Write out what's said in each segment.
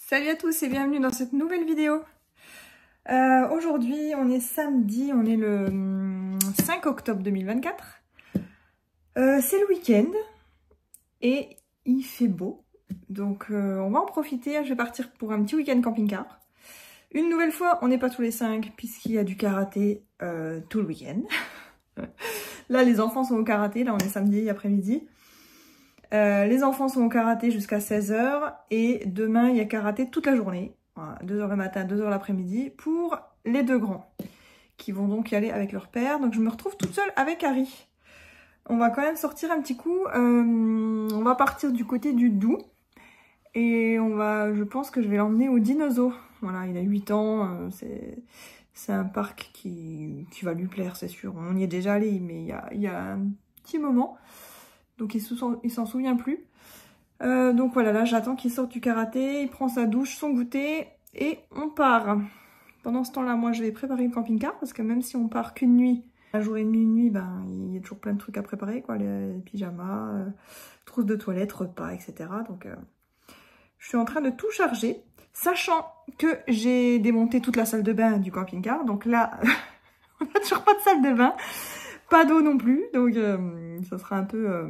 Salut à tous et bienvenue dans cette nouvelle vidéo. Aujourd'hui on est samedi, on est le 5 octobre 2024. C'est le week-end et il fait beau. Donc on va en profiter, je vais partir pour un petit week-end camping-car. Une nouvelle fois, on n'est pas tous les 5 puisqu'il y a du karaté tout le week-end. Là les enfants sont au karaté, là on est samedi après-midi. Les enfants sont au karaté jusqu'à 16 h et demain il y a karaté toute la journée, voilà, 2 h le matin, 2 h l'après-midi pour les deux grands qui vont donc y aller avec leur père. Donc je me retrouve toute seule avec Harry. On va quand même sortir un petit coup, on va partir du côté du Doubs et je pense que je vais l'emmener au Dinozo. Voilà, il a 8 ans, c'est un parc qui va lui plaire, c'est sûr. On y est déjà allé, mais il y a un petit moment. Donc il s'en souvient plus. Donc voilà, là j'attends qu'il sorte du karaté, il prend sa douche, son goûter et on part. Pendant ce temps-là, moi je vais préparer le camping-car parce que même si on part qu'une nuit, un jour et demi, une nuit, ben il y a toujours plein de trucs à préparer, quoi, les pyjamas, trousse de toilette, repas, etc. Donc je suis en train de tout charger, sachant que j'ai démonté toute la salle de bain du camping-car. Donc là, on n'a toujours pas de salle de bain. Pas d'eau non plus, donc ça sera un peu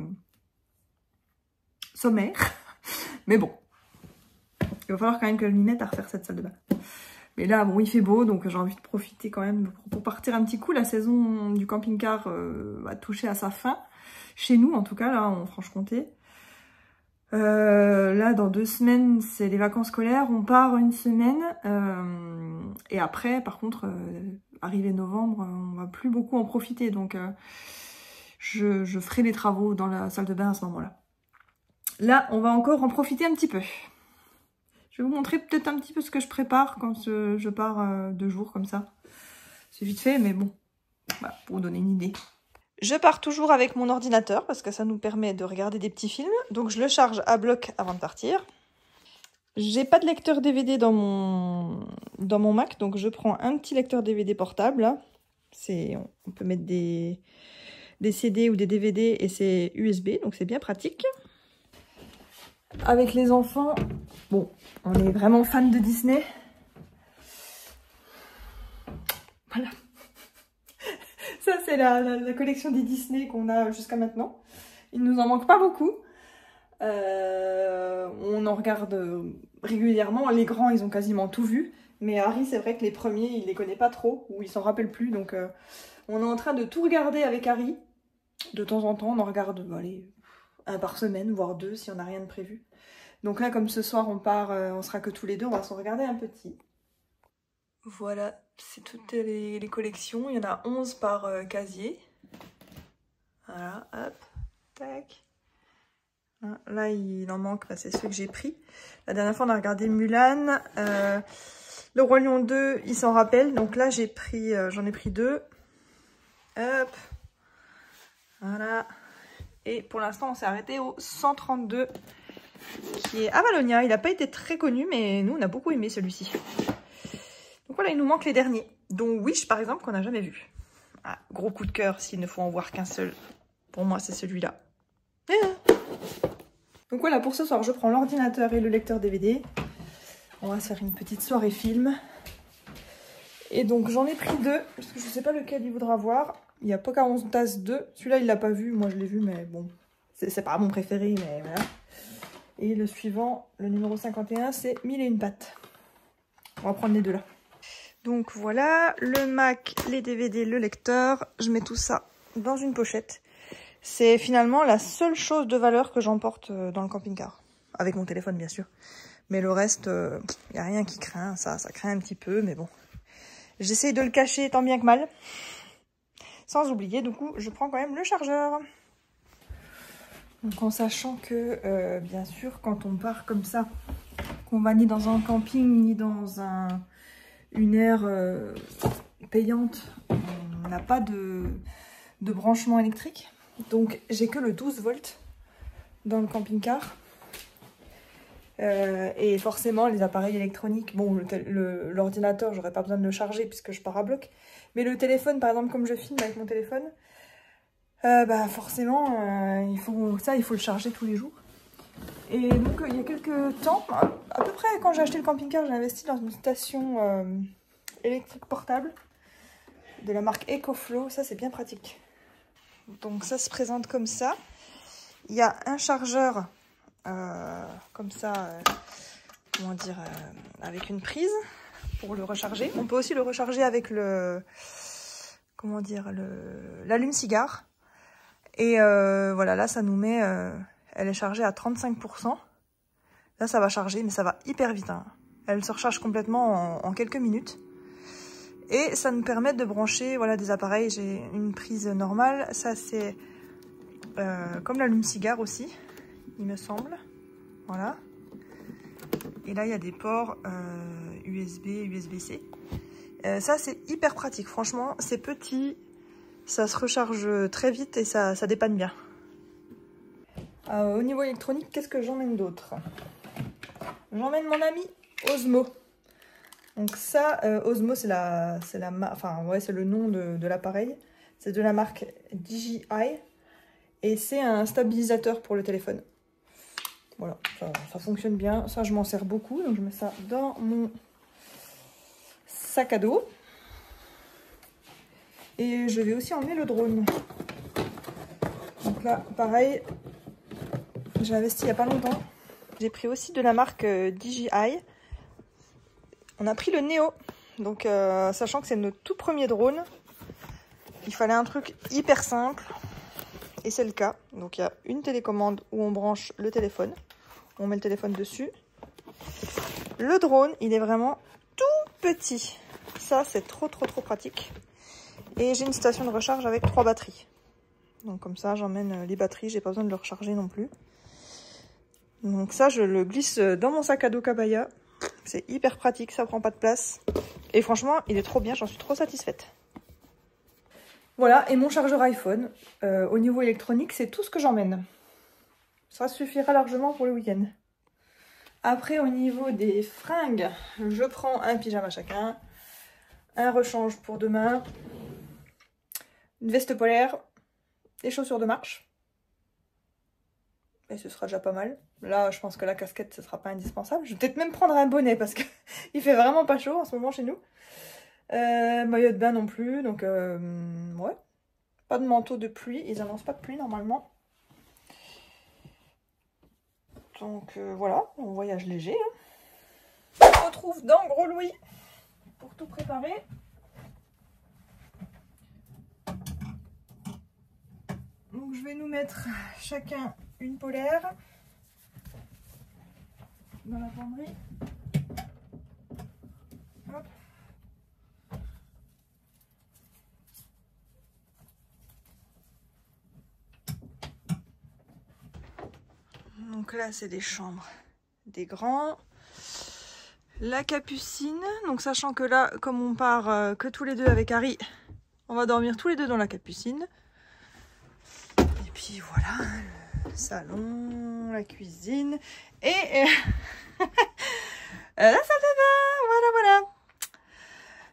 sommaire. Mais bon, il va falloir quand même que je m'y mette à refaire cette salle de bain. Mais là, bon, il fait beau, donc j'ai envie de profiter quand même pour partir un petit coup. La saison du camping-car va toucher à sa fin. Chez nous, en tout cas, là, en Franche-Comté. Là, dans 2 semaines, c'est les vacances scolaires. On part une semaine. Et après, par contre, arrivé novembre, on va plus beaucoup en profiter. Donc, je ferai les travaux dans la salle de bain à ce moment-là. Là, on va encore en profiter un petit peu. Je vais vous montrer peut-être un petit peu ce que je prépare quand je pars 2 jours comme ça. C'est vite fait, mais bon, voilà, pour vous donner une idée. Je pars toujours avec mon ordinateur parce que ça nous permet de regarder des petits films. Donc je le charge à bloc avant de partir. J'ai pas de lecteur DVD dans mon Mac, donc je prends un petit lecteur DVD portable. Là. On peut mettre des CD ou des DVD et c'est USB, donc c'est bien pratique. Avec les enfants, bon, on est vraiment fan de Disney. Voilà. Ça, c'est la collection des Disney qu'on a jusqu'à maintenant. Il nous en manque pas beaucoup. On en regarde régulièrement. Les grands, ils ont quasiment tout vu. Mais Harry, c'est vrai que les premiers, il les connaît pas trop, ou il s'en rappelle plus. Donc, on est en train de tout regarder avec Harry. De temps en temps, on en regarde, allez, 1 par semaine, voire 2 si on n'a rien de prévu. Donc là, comme ce soir, on part, on sera que tous les 2, on va s'en regarder un petit. Voilà, c'est toutes les collections. Il y en a 11 par casier. Voilà, hop, tac. Là, il en manque, c'est ceux que j'ai pris. La dernière fois, on a regardé Mulan. Le Roi Lion 2, il s'en rappelle. Donc là, j'en ai pris 2. Hop. Voilà. Et pour l'instant, on s'est arrêté au 132, qui est Avalonia. Il n'a pas été très connu, mais nous, on a beaucoup aimé celui-ci. Donc voilà, il nous manque les derniers. Dont Wish, par exemple, qu'on n'a jamais vu. Ah, gros coup de cœur, s'il ne faut en voir qu'un seul. Pour moi, c'est celui-là. Donc voilà, pour ce soir, je prends l'ordinateur et le lecteur DVD. On va se faire une petite soirée film. Et donc, j'en ai pris 2, parce que je ne sais pas lequel il voudra voir. Il y a Pocahontas 2. Celui-là, il l'a pas vu. Moi, je l'ai vu, mais bon. C'est pas mon préféré, mais voilà. Et le suivant, le numéro 51, c'est 1001 pattes. On va prendre les 2 là. Donc voilà, le Mac, les DVD, le lecteur. Je mets tout ça dans une pochette. C'est finalement la seule chose de valeur que j'emporte dans le camping-car. Avec mon téléphone, bien sûr. Mais le reste, il n'y a rien qui craint. Ça craint un petit peu, mais bon. J'essaye de le cacher tant bien que mal. Sans oublier, du coup, je prends quand même le chargeur. Donc en sachant que, bien sûr, quand on part comme ça, qu'on va ni dans un camping, ni dans une aire payante, on n'a pas de branchement électrique. Donc j'ai que le 12 volts dans le camping-car. Et forcément, les appareils électroniques, bon, l'ordinateur, j'aurais pas besoin de le charger puisque je pars à bloc. Mais le téléphone, par exemple, comme je filme avec mon téléphone, bah forcément, il faut le charger tous les jours. Et donc il y a quelques temps, à peu près quand j'ai acheté le camping-car, j'ai investi dans une station électrique portable de la marque EcoFlow. Ça c'est bien pratique. Donc ça se présente comme ça. Il y a un chargeur comme ça, comment dire, avec une prise pour le recharger. On peut aussi le recharger avec le, comment dire, l'allume-cigare. Et voilà, là ça nous met, elle est chargée à 35%. Là ça va charger, mais ça va hyper vite, hein. Elle se recharge complètement en quelques minutes. Et ça nous permet de brancher, voilà, des appareils. J'ai une prise normale, ça c'est comme l'allume-cigare aussi, il me semble. Voilà. Et là il y a des ports USB, USB-C. Ça c'est hyper pratique, franchement, c'est petit, ça se recharge très vite et ça dépanne bien. Au niveau électronique, qu'est-ce que j'emmène d'autre? J'emmène mon ami Osmo. Donc ça, Osmo, c'est le nom de l'appareil. C'est de la marque DJI. Et c'est un stabilisateur pour le téléphone. Voilà, ça fonctionne bien. Ça, je m'en sers beaucoup. Donc je mets ça dans mon sac à dos. Et je vais aussi emmener le drone. Donc là, pareil, j'ai investi il n'y a pas longtemps. J'ai pris aussi de la marque DJI. On a pris le Neo. Donc sachant que c'est notre tout premier drone, il fallait un truc hyper simple. Et c'est le cas. Donc il y a une télécommande où on branche le téléphone. On met le téléphone dessus. Le drone, il est vraiment tout petit. Ça, c'est trop pratique. Et j'ai une station de recharge avec 3 batteries. Donc comme ça, j'emmène les batteries. J'ai pas besoin de le recharger non plus. Donc ça, je le glisse dans mon sac à dos Cabaya. C'est hyper pratique, ça prend pas de place. Et franchement, il est trop bien, j'en suis trop satisfaite. Voilà, et mon chargeur iPhone. Au niveau électronique, c'est tout ce que j'emmène. Ça suffira largement pour le week-end. Après, au niveau des fringues, je prends un pyjama chacun, un rechange pour demain, une veste polaire, des chaussures de marche. Et ce sera déjà pas mal. Là, je pense que la casquette, ce sera pas indispensable. Je vais peut-être même prendre un bonnet parce qu'il fait vraiment pas chaud en ce moment chez nous. Maillot de bain non plus, donc ouais. Pas de manteau de pluie, ils annoncent pas de pluie normalement. Donc voilà, on voyage léger. Hein. On se retrouve dans Gros Louis pour tout préparer. Donc je vais nous mettre chacun une polaire dans la penderie. Hop. Donc là c'est des chambres, des grands. La capucine, donc sachant que là comme on part que tous les deux avec Harry, on va dormir tous les deux dans la capucine. Et puis voilà, le salon, la cuisine et la salle de bain, voilà.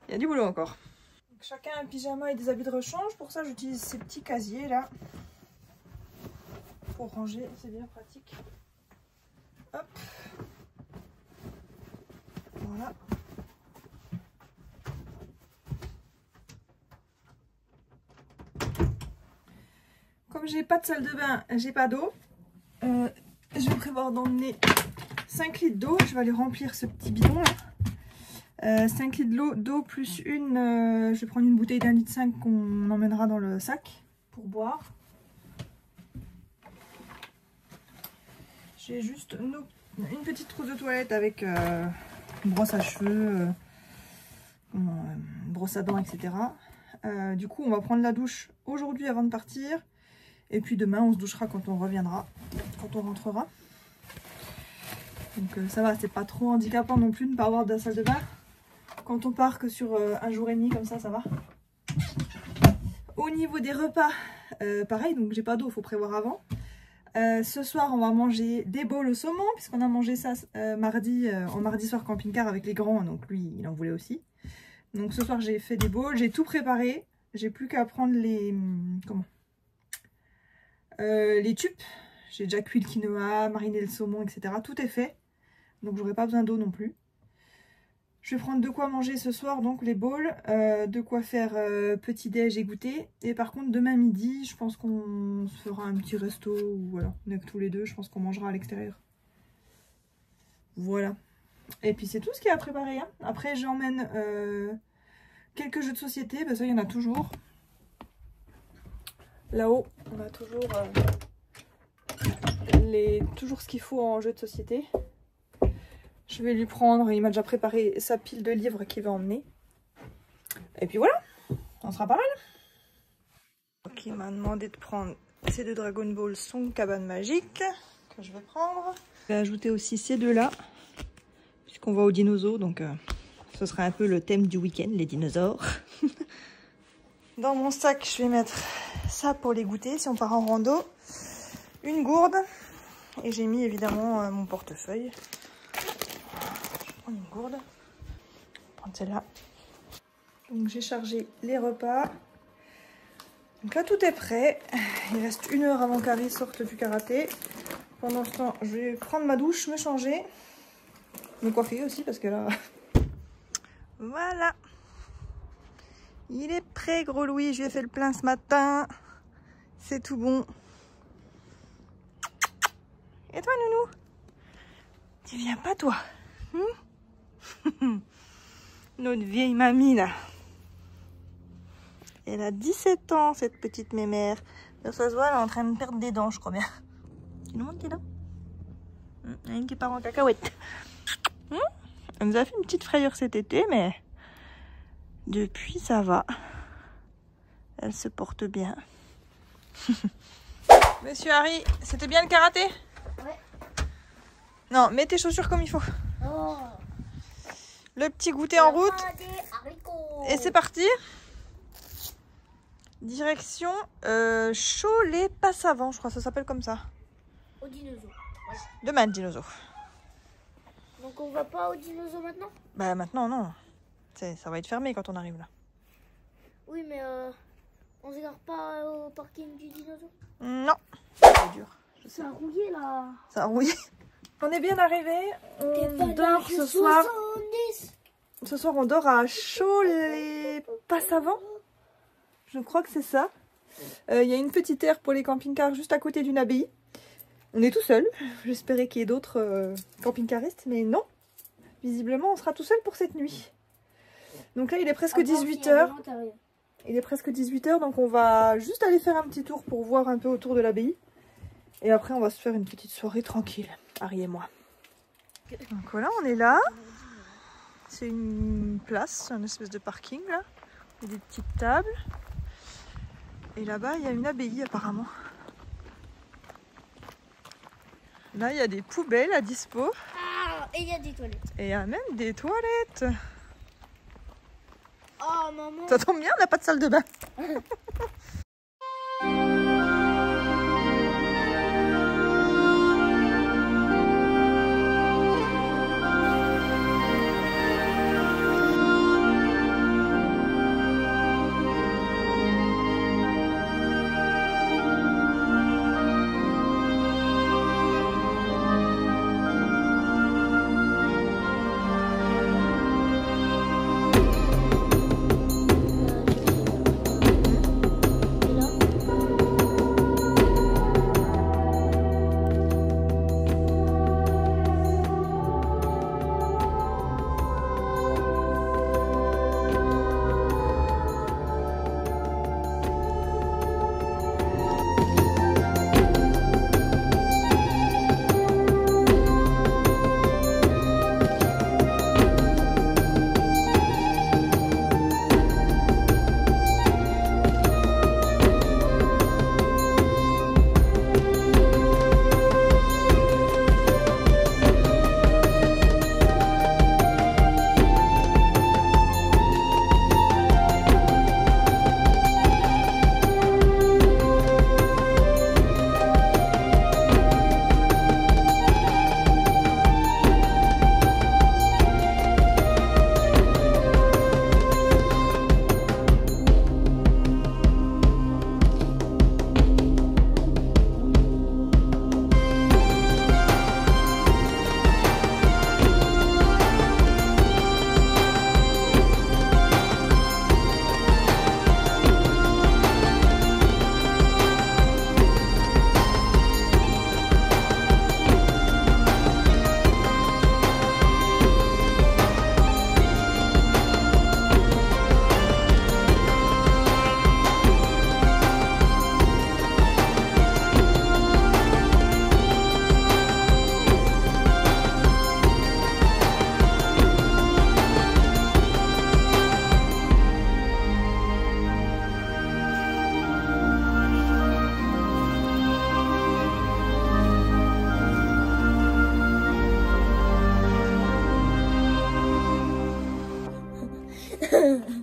Il y a du boulot encore. Donc, chacun un pyjama et des habits de rechange. Pour ça j'utilise ces petits casiers là. Pour ranger, c'est bien pratique. Hop. Voilà. Comme j'ai pas de salle de bain, j'ai pas d'eau. Je vais prévoir d'emmener 5 litres d'eau. Je vais aller remplir ce petit bidon là. 5 litres d'eau plus une. Je vais prendre une bouteille d'1,5 litre qu'on emmènera dans le sac pour boire. J'ai juste une petite trousse de toilette avec une brosse à cheveux, une brosse à dents, etc. Du coup, on va prendre la douche aujourd'hui avant de partir. Et puis demain, on se douchera quand on reviendra, quand on rentrera. Donc ça va, c'est pas trop handicapant non plus de ne pas avoir de salle de bain. Quand on part que sur un jour et demi, comme ça va. Au niveau des repas, pareil, donc j'ai pas d'eau, il faut prévoir avant. Ce soir, on va manger des bowls au saumon, puisqu'on a mangé ça mardi soir camping-car avec les grands, donc lui, il en voulait aussi. Donc ce soir, j'ai fait des bowls, j'ai tout préparé. J'ai plus qu'à prendre les tubes. J'ai déjà cuit le quinoa, mariné le saumon, etc. Tout est fait. Donc j'aurai pas besoin d'eau non plus. Je vais prendre de quoi manger ce soir, donc les bowls, de quoi faire petit déj et goûter. Et par contre demain midi, je pense qu'on se fera un petit resto, ou voilà, on est que tous les deux, je pense qu'on mangera à l'extérieur. Voilà. Et puis c'est tout ce qu'il y a à préparer. Hein. Après j'emmène quelques jeux de société, ben ça il y en a toujours. Là-haut, on a toujours, toujours ce qu'il faut en jeux de société. Je vais lui prendre, il m'a déjà préparé sa pile de livres qu'il va emmener. Et puis voilà, on sera pas mal. Donc il m'a demandé de prendre ces deux Dragon Ball Son Cabane Magique, que je vais prendre. Je vais ajouter aussi ces deux-là, puisqu'on va aux dinosaures, donc ce sera un peu le thème du week-end, les dinosaures. Dans mon sac, je vais mettre ça pour les goûter, si on part en rando. Une gourde, et j'ai mis évidemment mon portefeuille. Une gourde. Je vais prendre celle-là. Donc j'ai chargé les repas. Donc là tout est prêt. Il reste 1 heure avant qu'Harry sorte du karaté. Pendant ce temps, je vais prendre ma douche, me changer. Me coiffer aussi parce que là... Voilà. Il est prêt, gros Louis. Je lui ai fait le plein ce matin. C'est tout bon. Et toi, Nounou? Tu viens pas, toi? Notre vieille mamie là. Elle a 17 ans cette petite mémère. Là, ça se voit, elle est en train de perdre des dents, je crois bien. Tu nous montres tes dents? Il y en a une qui part en cacahuète. Elle nous a fait une petite frayeur cet été, mais depuis ça va. Elle se porte bien. Monsieur Harry, c'était bien le karaté? Ouais. Non, mets tes chaussures comme il faut. Oh. Le petit goûter en route. Et c'est parti. Direction Cholet Passavant, je crois que ça s'appelle comme ça. Au dinosaure. Ouais. Demain, le dinosaure. Donc on va pas au dinosaure maintenant? Bah maintenant, non. Ça va être fermé quand on arrive là. Oui, mais on se gare pas au parking du dinosaure? Non. C'est dur. Ça a rouillé là. Ça a rouillé. On est bien arrivé. On dort ce soir. 70. Ce soir, on dort à Cholet Passavant. Je crois que c'est ça. Il y a une petite aire pour les camping-cars juste à côté d'une abbaye. On est tout seul. J'espérais qu'il y ait d'autres camping-caristes, mais non. Visiblement, on sera tout seul pour cette nuit. Donc là, il est presque 18 h. Il est presque 18 h, donc on va juste aller faire un petit tour pour voir un peu autour de l'abbaye. Et après, on va se faire une petite soirée tranquille, Harry et moi. Donc voilà, on est là. C'est une place, une espèce de parking là. Il y a des petites tables. Et là-bas, il y a une abbaye apparemment. Là, il y a des poubelles à dispo. Ah, et il y a des toilettes. Et il y a même des toilettes. Oh, maman. Ça tombe bien, on n'a pas de salle de bain.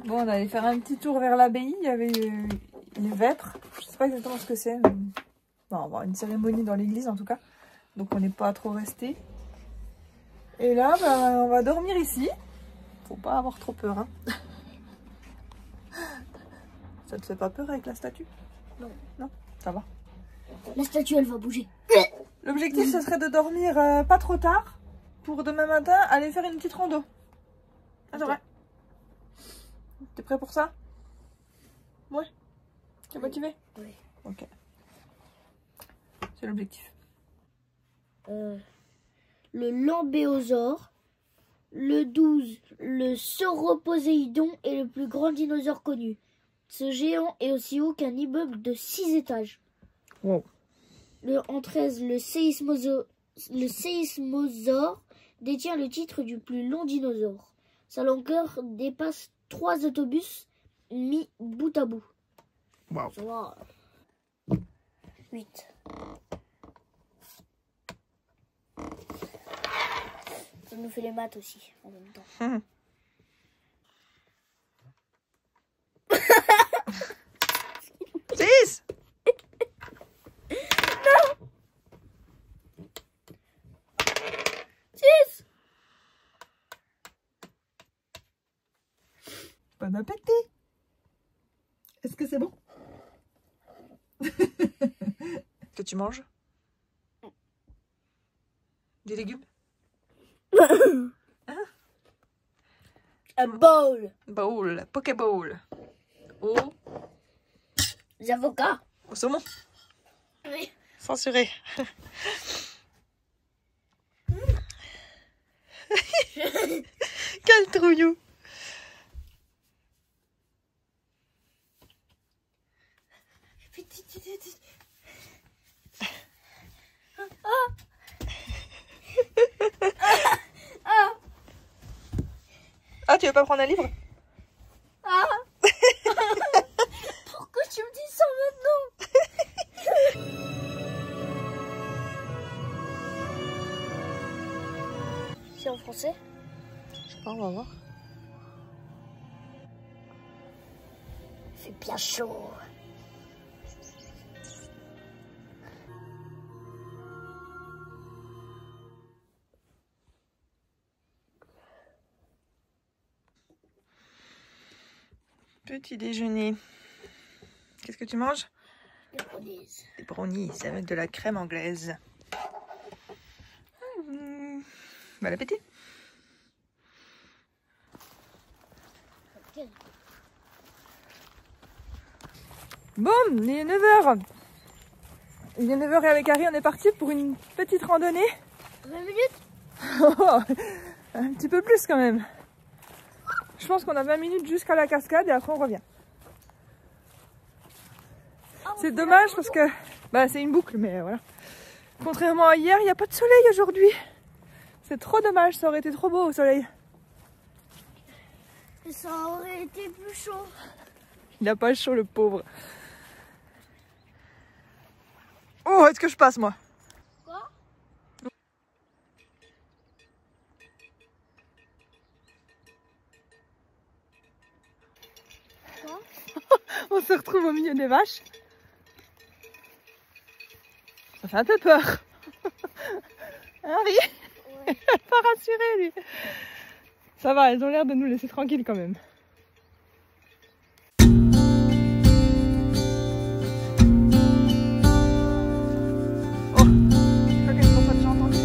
Bon, on allait faire un petit tour vers l'abbaye. Il y avait les vêpres. Je sais pas exactement ce que c'est. Mais... bon, on va avoir une cérémonie dans l'église en tout cas. Donc on n'est pas trop resté. Et là, bah, on va dormir ici. Faut pas avoir trop peur. Hein. Ça te fait pas peur avec la statue? Non. Non, ça va. La statue, elle va bouger. L'objectif, ce serait de dormir pas trop tard. Pour demain matin, aller faire une petite rando. Ah, c'est vrai. T'es prêt pour ça? Ouais. T'es motivé? Oui. Ok. C'est l'objectif. Le lambéosaure. Le 12, le sauroposéidon est le plus grand dinosaure connu. Ce géant est aussi haut qu'un immeuble de 6 étages. Wow. En 13, le séismosaure détient le titre du plus long dinosaure. Sa longueur dépasse 3 autobus mis bout à bout. Wow. Wow. 8. Ça nous fait les maths aussi en même temps. 6. Bon appétit. Est-ce que c'est bon? Que tu manges? Des légumes? Un bowl. Bowl, Pokéball. Au Avocats. saumon. Oui. Censuré. Quel trouillou. Ah, tu veux pas prendre un livre? Ah. Pourquoi tu me dis ça maintenant? C'est en français? Je sais pas, on va voir. Il fait bien chaud. Petit déjeuner. Qu'est-ce que tu manges? Des brownies. Des brownies avec de la crème anglaise. Bon appétit. Ok. Bon, il est 9h. Il est 9h et avec Harry, on est parti pour une petite randonnée. 20 minutes? Un petit peu plus quand même. Je pense qu'on a 20 minutes jusqu'à la cascade et après on revient. C'est dommage parce que bah, c'est une boucle, mais voilà. Contrairement à hier, il n'y a pas de soleil aujourd'hui. C'est trop dommage, ça aurait été trop beau au soleil. Et ça aurait été plus chaud. Il n'a pas chaud, le pauvre. Oh, est-ce que je passe, moi? Quoi? Quoi? On se retrouve au milieu des vaches. Ça fait un peu peur. Harry, Ouais. pas rassuré, lui. Ça va, elles ont l'air de nous laisser tranquilles quand même. Oh, je crois qu'elles n'ont pas déjà entendu.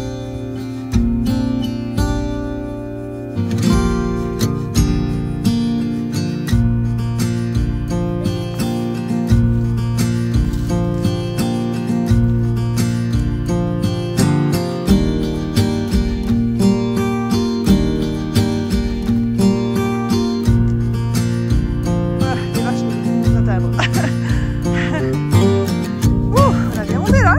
Voilà, les vaches nous atteindre. On a bien monté là.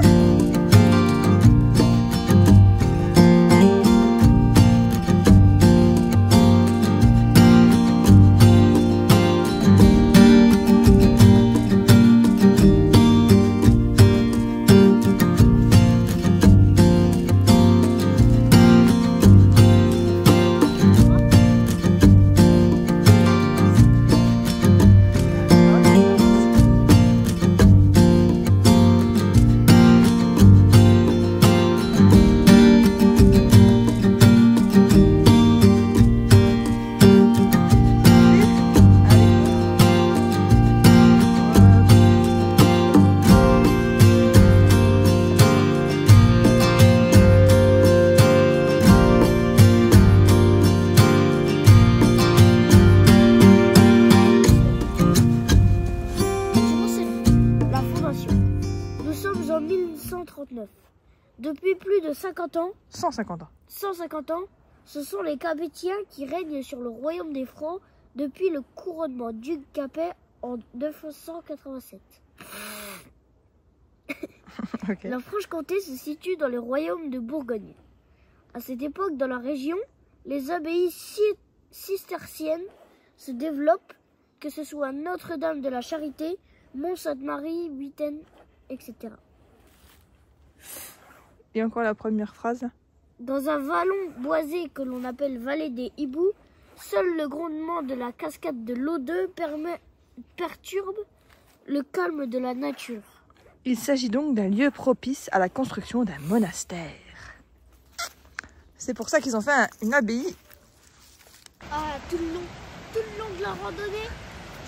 Depuis plus de 50 ans, 150 ans. 150 ans, ce sont les Capétiens qui règnent sur le royaume des Francs depuis le couronnement du Capet en 987. Okay. La Franche-Comté se situe dans le royaume de Bourgogne. À cette époque, dans la région, les abbayes cisterciennes se développent, que ce soit Notre-Dame de la Charité, Mont-Sainte-Marie, Huitaine, etc. Et encore la première phrase. Dans un vallon boisé que l'on appelle vallée des Hiboux, seul le grondement de la cascade de l'O2 perturbe le calme de la nature. Il s'agit donc d'un lieu propice à la construction d'un monastère. C'est pour ça qu'ils ont fait une abbaye. Ah, tout le long de la randonnée,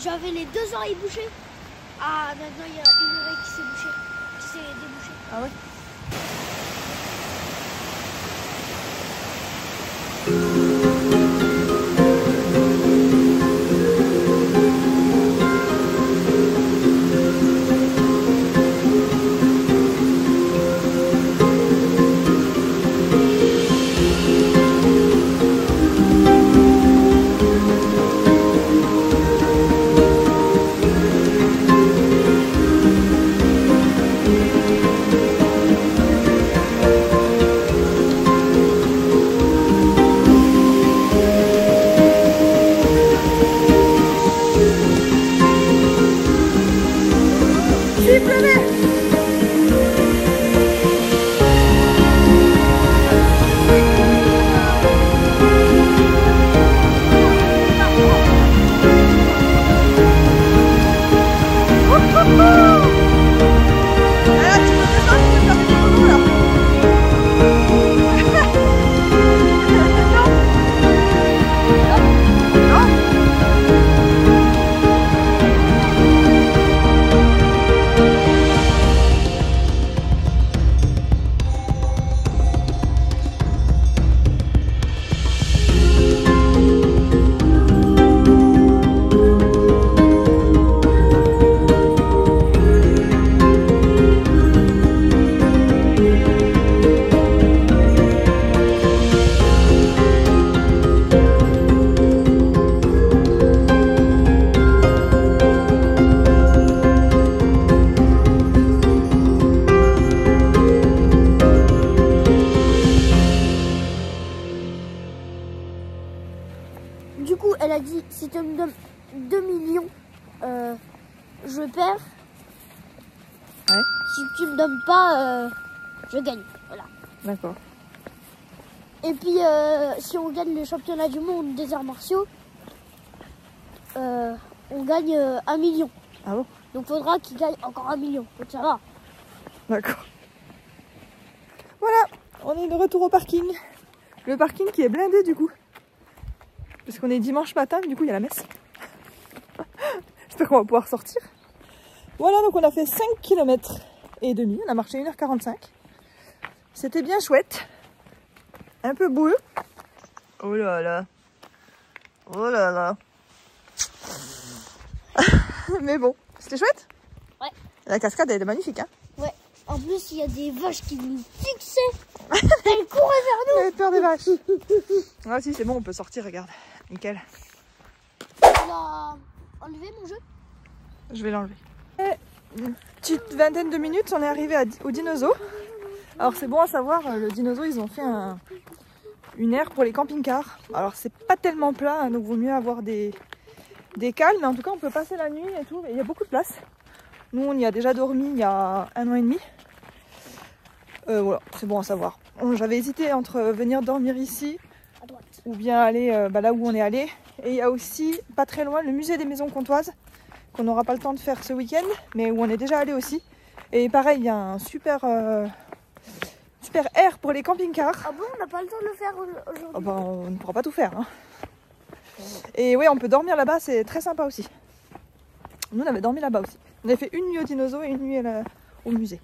j'avais les 2 oreilles bouchées. Ah, maintenant il y a une oreille qui s'est bouchée, qui s'est débouchée. Ah ouais. Du coup, elle a dit, si tu me donnes 2 millions, je perds. Ouais. Si tu me donnes pas, je gagne. Voilà. D'accord. Et puis, si on gagne le championnat du monde des arts martiaux, on gagne 1 million. Ah bon? Donc, il faudra qu'il gagne encore 1 million. Donc, ça va. D'accord. Voilà, on est de retour au parking. Le parking qui est blindé du coup. Parce qu'on est dimanche matin, du coup il y a la messe. J'espère qu'on va pouvoir sortir. Voilà, donc on a fait 5 km et demi. On a marché 1h45. C'était bien chouette. Un peu boueux. Oh là là. Oh là là. Mais bon, c'était chouette. Ouais. La cascade elle est magnifique, hein. Ouais. En plus, il y a des vaches qui nous fixaient. Elles couraient vers nous. J'avais peur des vaches. Ah si, c'est bon, on peut sortir, regarde. Nickel. Tu l'as enlevé mon jeu? Je vais l'enlever. Une petite vingtaine de minutes, on est arrivé au dinosaure. Alors c'est bon à savoir, le dinosaure, ils ont fait une aire pour les camping-cars. Alors c'est pas tellement plat, hein, donc vaut mieux avoir des cales, mais en tout cas on peut passer la nuit et tout. Et il y a beaucoup de place. Nous on y a déjà dormi il y a 1 an et demi. Voilà, c'est bon à savoir. J'avais hésité entre venir dormir ici À droite. ou bien aller là où on est allé. Et il y a aussi, pas très loin, le musée des maisons comtoises, qu'on n'aura pas le temps de faire ce week-end, mais où on est déjà allé aussi. Et pareil, il y a un super air pour les camping-cars. Ah bon, on n'a pas le temps de le faire aujourd'hui? Oh bah, on ne pourra pas tout faire. Hein. Et oui, on peut dormir là-bas, c'est très sympa aussi. Nous, on avait dormi là-bas aussi. On avait fait une nuit au dinosaure et une nuit au musée.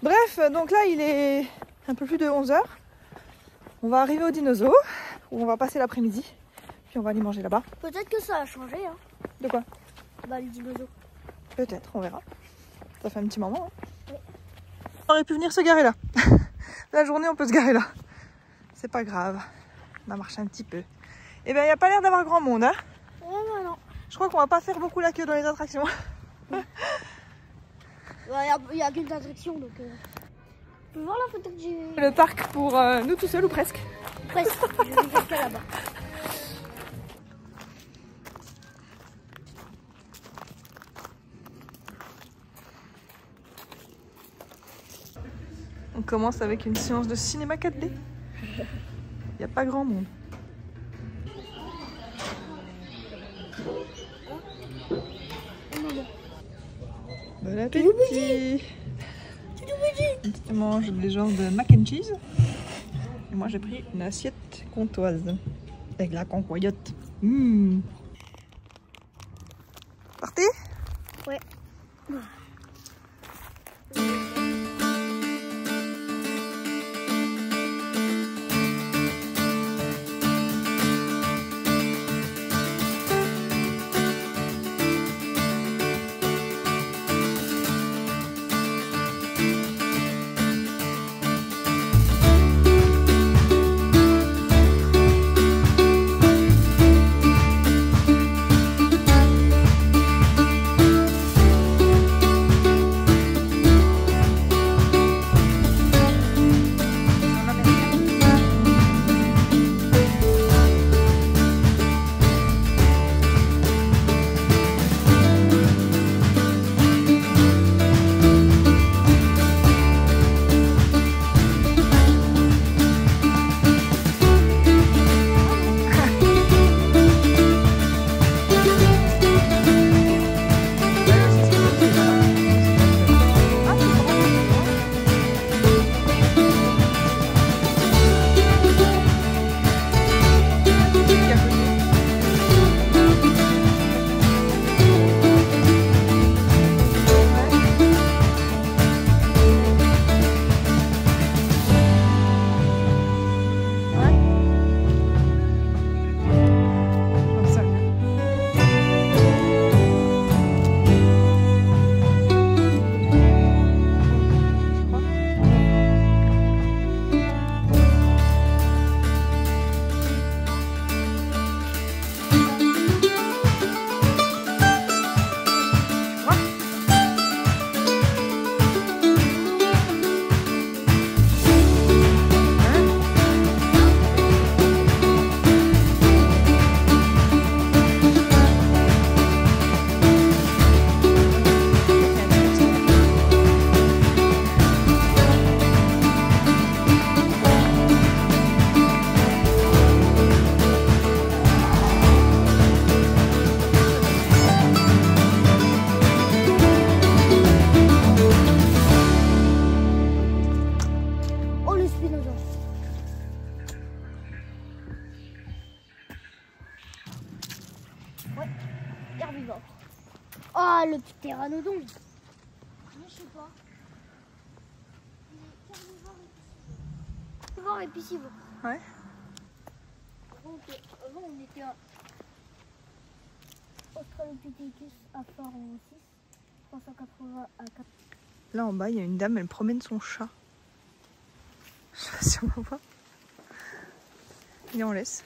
Bref, donc là, il est un peu plus de 11 h. On va arriver au dinosaure, où on va passer l'après-midi. Puis on va aller manger là-bas. Peut-être que ça a changé, hein. De quoi? Bah, le dinosaure. Peut-être, on verra. Ça fait un petit moment. Hein. Oui. On aurait pu venir se garer là. la journée, on peut se garer là. C'est pas grave. On va marcher un petit peu. Et bien, il n'y a pas l'air d'avoir grand monde. Hein. Ouais, non. Je crois qu'on va pas faire beaucoup la queue dans les attractions. Il y a qu'une attraction, donc... Tu peux voir la photo que j'ai... Le parc pour nous tout seuls ou presque? Presque. Je vais jusqu'à là-bas. On commence avec une séance de cinéma 4D. Il n'y a pas grand monde. Bon appétit! Tu manges des genres de mac and cheese. Et moi j'ai pris une assiette comtoise avec la concoyote. Partez? Ouais. Herbivore. Oh, le petit pteranodon. Je sais pas. Herbivore et piscivore. Ouais. Avant, on était à Australopithecus à phare en 6, 380 à 4. Là en bas, il y a une dame, elle promène son chat. Je sais pas si on va voir. Et on laisse.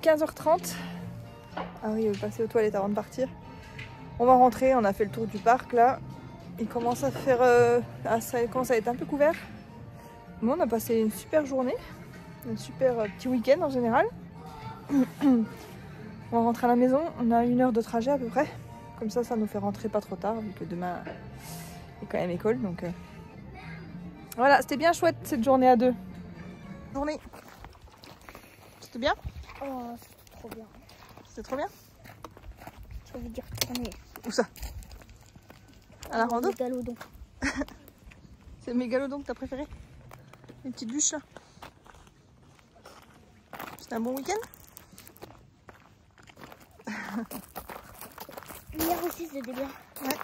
15h30. Ah oui, passer aux toilettes avant de partir. On va rentrer, on a fait le tour du parc là. Il commence à faire... ça commence à être un peu couvert. Bon, on a passé une super journée. Un super petit week-end en général. On va rentrer à la maison. On a 1 heure de trajet à peu près. Comme ça nous fait rentrer pas trop tard vu que demain il y a quand même école. Donc voilà, c'était bien chouette cette journée à 2. Journée. C'était bien? Oh, c'était trop bien. C'était trop bien? Je veux dire tourner. Où ça? À la rando? Mégalodon. C'est le mégalodon que t'as préféré? Les petites bûches là? C'était un bon week-end? Hier aussi c'était bien. Ouais.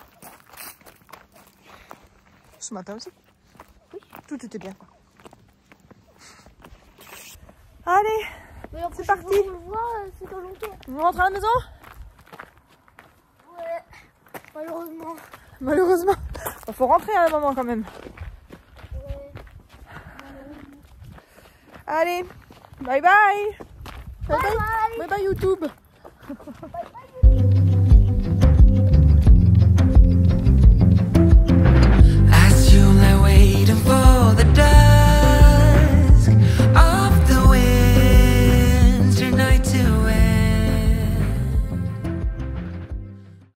Ce matin aussi? Oui. Tout était bien quoi. Allez, c'est parti. On le voit, c'est dans longtemps. On rentre à la maison? Ouais, malheureusement. Malheureusement. Il faut rentrer à un moment quand même. Ouais. Allez, bye bye. Bye bye. Bye bye YouTube. Bye bye.